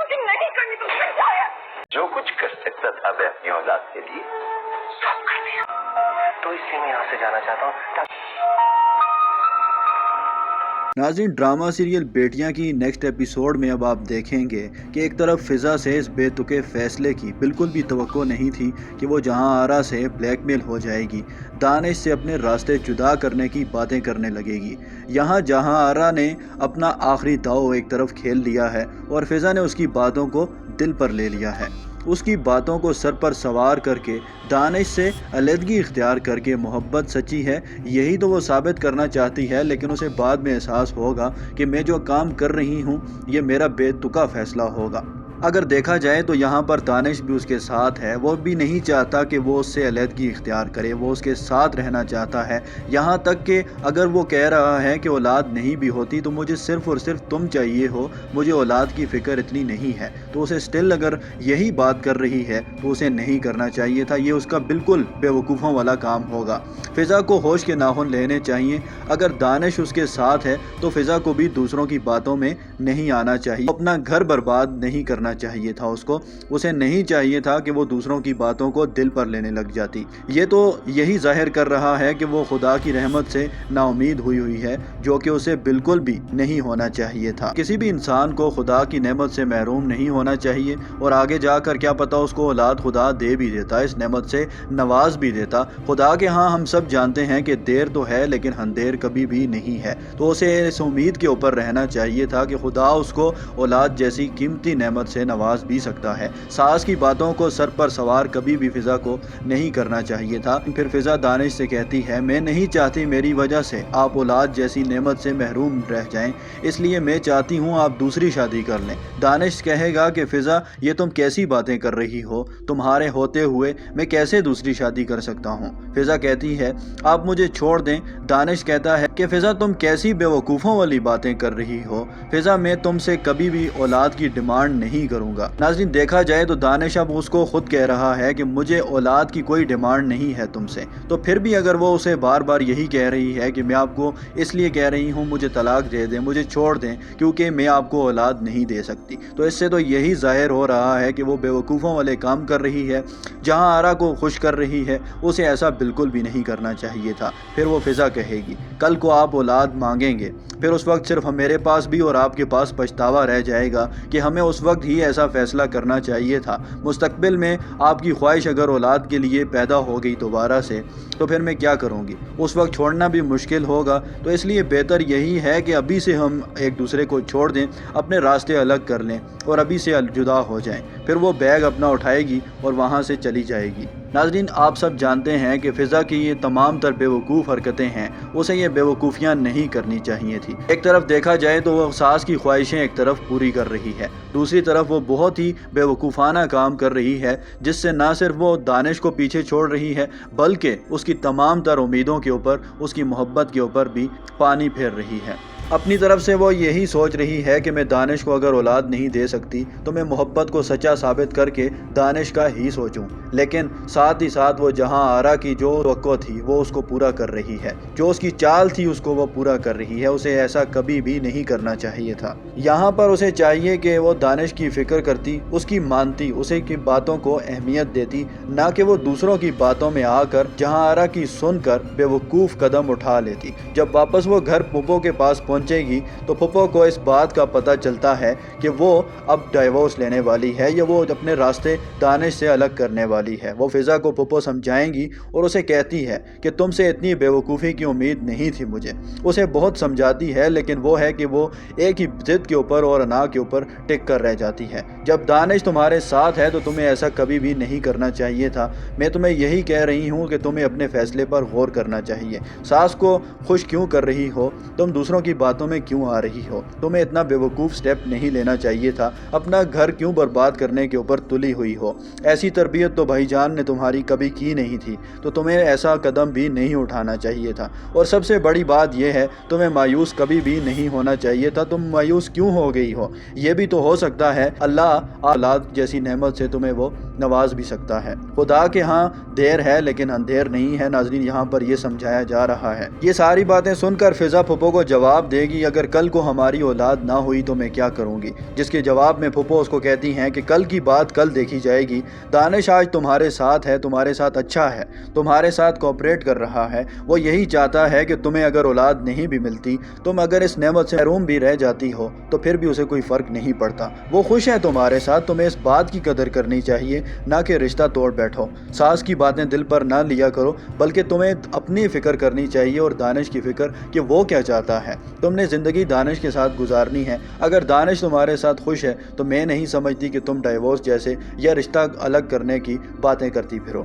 Shooting نہیں کرنی تو پھر جائے. جو کچھ کر سکتا تھا میں اپنی اولاد کے لیے سب کر دیا. تو اس لیے میں یہاں سے جانا چاہتا ہوں. ناظرین، ڈرامہ سیریل بیٹیاں کی نیکسٹ ایپیسوڈ میں اب آپ دیکھیں گے کہ ایک طرف فضا سے اس بے تکے فیصلے کی بالکل بھی توقع نہیں تھی کہ وہ جہاں آرا سے بلیک میل ہو جائے گی، دانش سے اپنے راستے جدا کرنے کی باتیں کرنے لگے گی. یہاں جہاں آرا نے اپنا آخری داؤ ایک طرف کھیل لیا ہے اور فضا نے اس کی باتوں کو دل پر لے لیا ہے. اس کی باتوں کو سر پر سوار کر کے دانش سے علیحدگی اختیار کر کے محبت سچی ہے یہی تو وہ ثابت کرنا چاہتی ہے، لیکن اسے بعد میں احساس ہوگا کہ میں جو کام کر رہی ہوں یہ میرا بے تکا فیصلہ ہوگا. اگر دیکھا جائے تو یہاں پر دانش بھی اس کے ساتھ ہے، وہ بھی نہیں چاہتا کہ وہ اس سے علیحدگی اختیار کرے، وہ اس کے ساتھ رہنا چاہتا ہے. یہاں تک کہ اگر وہ کہہ رہا ہے کہ اولاد نہیں بھی ہوتی تو مجھے صرف اور صرف تم چاہیے ہو، مجھے اولاد کی فکر اتنی نہیں ہے، تو اسے سٹل اگر یہی بات کر رہی ہے تو اسے نہیں کرنا چاہیے تھا. یہ اس کا بالکل بے وقوفوں والا کام ہوگا. فضا کو ہوش کے ناخن لینے چاہیے. اگر دانش اس کے ساتھ ہے تو فضا کو بھی دوسروں کی باتوں میں نہیں آنا چاہیے، اپنا گھر برباد نہیں کرنا چاہیے تھا. اسے نہیں چاہیے تھا کہ وہ دوسروں کی باتوں کو دل پر لینے لگ جاتی. یہ تو یہی ظاہر کر رہا ہے کہ وہ خدا کی رحمت سے نا امید ہوئی ہے، جو کہ اسے بالکل بھی نہیں ہونا چاہیے تھا. کسی بھی انسان کو خدا کی نعمت سے محروم نہیں ہونا چاہیے، اور آگے جا کر کیا پتا اس کو اولاد خدا دے بھی دیتا، اس نعمت سے نواز بھی دیتا. خدا کے ہاں ہم سب جانتے ہیں کہ دیر تو ہے لیکن اندھیر کبھی بھی نہیں ہے. تو اسے اس امید کے اوپر رہنا چاہیے تھا کہ خدا اس کو اولاد جیسی قیمتی نعمت سے نواز بھی سکتا ہے. ساس کی باتوں کو سر پر سوار کبھی بھی فضا کو نہیں کرنا چاہیے تھا. پھر فضا دانش سے کہتی ہے میں نہیں چاہتی میری وجہ سے آپ اولاد جیسی نعمت سے محروم رہ جائیں، اس لیے میں چاہتی ہوں آپ دوسری شادی کر لیں. دانش کہے گا کہ فضا یہ تم کیسی باتیں کر رہی ہو، تمہارے ہوتے ہوئے میں کیسے دوسری شادی کر سکتا ہوں. فضا کہتی ہے آپ مجھے چھوڑ دیں. دانش کہتا ہے کہ فضا تم کیسی بے وقوفوں والی باتیں کر رہی ہو، فضا میں تم سے کبھی بھی اولاد کی ڈیمانڈ نہیں کروں گا. ناظرین، دیکھا جائے تو دانش اب اس کو خود کہہ رہا ہے کہ مجھے اولاد کی کوئی ڈیمانڈ نہیں ہے تم سے. تو پھر بھی اگر وہ اسے بار بار یہی کہہ رہی ہے کہ میں آپ کو اس لیے کہہ رہی ہوں مجھے طلاق دے دیں، مجھے چھوڑ دیں کیونکہ میں آپ کو اولاد نہیں دے سکتی، تو اس سے تو یہی ظاہر ہو رہا ہے کہ وہ بے وقوفوں والے کام کر رہی ہے. جہاں آرا کو خوش کر رہی ہے اسے ایسا بالکل بھی نہیں کرنا چاہیے تھا. پھر وہ فضا کہے گی کل کو آپ اولاد مانگیں گے، پھر اس وقت صرف میرے پاس بھی اور آپ کے پاس پچھتاوا رہ جائے گا کہ ہمیں اس وقت ہی ایسا فیصلہ کرنا چاہیے تھا. مستقبل میں آپ کی خواہش اگر اولاد کے لیے پیدا ہو گئی دوبارہ سے تو پھر میں کیا کروں گی، اس وقت چھوڑنا بھی مشکل ہوگا. تو اس لیے بہتر یہی ہے کہ ابھی سے ہم ایک دوسرے کو چھوڑ دیں، اپنے راستے الگ کر لیں اور ابھی سے جدا ہو جائیں. پھر وہ بیگ اپنا اٹھائے گی اور وہاں سے چلی جائے گی. ناظرین، آپ سب جانتے ہیں کہ فضا کی یہ تمام تر بے وقوف حرکتیں ہیں، اسے یہ بے وقوفیاں نہیں کرنی چاہیے تھی. ایک طرف دیکھا جائے تو وہ ساس کی خواہشیں ایک طرف پوری کر رہی ہے، دوسری طرف وہ بہت ہی بے وقوفانہ کام کر رہی ہے جس سے نہ صرف وہ دانش کو پیچھے چھوڑ رہی ہے بلکہ اس کی تمام تر امیدوں کے اوپر، اس کی محبت کے اوپر بھی پانی پھیر رہی ہے. اپنی طرف سے وہ یہی سوچ رہی ہے کہ میں دانش کو اگر اولاد نہیں دے سکتی تو میں محبت کو سچا ثابت کر کے دانش کا ہی سوچوں، لیکن ساتھ ہی ساتھ وہ جہاں آرا کی جو توقع تھی وہ اس کو پورا کر رہی ہے، جو اس کی چال تھی اس کو وہ پورا کر رہی ہے. اسے ایسا کبھی بھی نہیں کرنا چاہیے تھا. یہاں پر اسے چاہیے کہ وہ دانش کی فکر کرتی، اس کی مانتی، اسے کی باتوں کو اہمیت دیتی، نہ کہ وہ دوسروں کی باتوں میں آ کر جہاں آرا کی سن کر بے وقوف قدم اٹھا لیتی. جب واپس وہ گھر پھپھو کے پاس پہنچے گی تو پھپھو کو اس بات کا پتہ چلتا ہے کہ وہ اب ڈائیورس لینے والی ہے یا وہ اپنے راستے دانش سے الگ کرنے والی ہے. وہ فضا کو پھپھو سمجھائیں گی اور اسے کہتی ہے کہ تم سے اتنی بے وقوفی کی امید نہیں تھی مجھے. اسے بہت سمجھاتی ہے لیکن وہ ہے کہ وہ ایک ہی ضد کے اوپر اور انا کے اوپر ٹک کر رہ جاتی ہے. جب دانش تمہارے ساتھ ہے تو تمہیں ایسا کبھی بھی نہیں کرنا چاہیے تھا. میں تمہیں یہی کہہ رہی ہوں کہ تمہیں اپنے فیصلے پر غور کرنا چاہیے. ساس کو خوش کیوں کر رہی ہو، تم دوسروں کی باتوں میں کیوں آ رہی ہو، تمہیں اتنا بے وقوف سٹیپ نہیں لینا چاہیے تھا. اپنا گھر کیوں برباد کرنے کے اوپر تلی ہوئی ہو. ایسی تربیت تو بھائی جان نے تمہاری کبھی کی نہیں تھی، تو تمہیں ایسا قدم بھی نہیں اٹھانا چاہیے تھا. اور سب سے بڑی بات یہ ہے تمہیں مایوس کبھی بھی نہیں ہونا چاہیے تھا. تم مایوس کیوں ہو گئی ہو؟ یہ بھی تو ہو سکتا ہے اللہ اولاد جیسی نعمت سے تمہیں وہ نواز بھی سکتا ہے۔ خدا کے ہاں دیر ہے لیکن اندھیر نہیں ہے۔ ناظرین یہاں پر یہ سمجھایا جا رہا ہے۔ یہ ساری باتیں سن کر فضا پھپھو کو جواب دے گی اگر کل کو ہماری اولاد نہ ہوئی تو میں کیا کروں گی، جس کے جواب میں پھپھو اس کو کہتی ہیں کہ کل کی بات کل دیکھی جائے گی، دانش آج تمہارے ساتھ ہے، تمہارے ساتھ اچھا ہے، تمہارے ساتھ کوآپریٹ کر رہا ہے، وہ یہی چاہتا ہے کہ تمہیں اگر اولاد نہیں بھی ملتی، تم اگر اس نعمت سے محروم بھی رہ جاتی ہو تو پھر بھی اسے کوئی فرق نہیں پڑتا، وہ خوش ہے تمہارے ساتھ، تمہیں اس بات کی قدر کرنی چاہیے نہ کہ رشتہ توڑ بیٹھو، ساس کی باتیں دل پر نہ لیا کرو بلکہ تمہیں اپنی فکر کرنی چاہیے اور دانش کی فکر کہ وہ کیا چاہتا ہے، تم نے زندگی دانش کے ساتھ گزارنی ہے، اگر دانش تمہارے ساتھ خوش ہے تو میں نہیں سمجھتی کہ تم ڈائیورس جیسے یا رشتہ الگ کرنے کی باتیں کرتی پھرو۔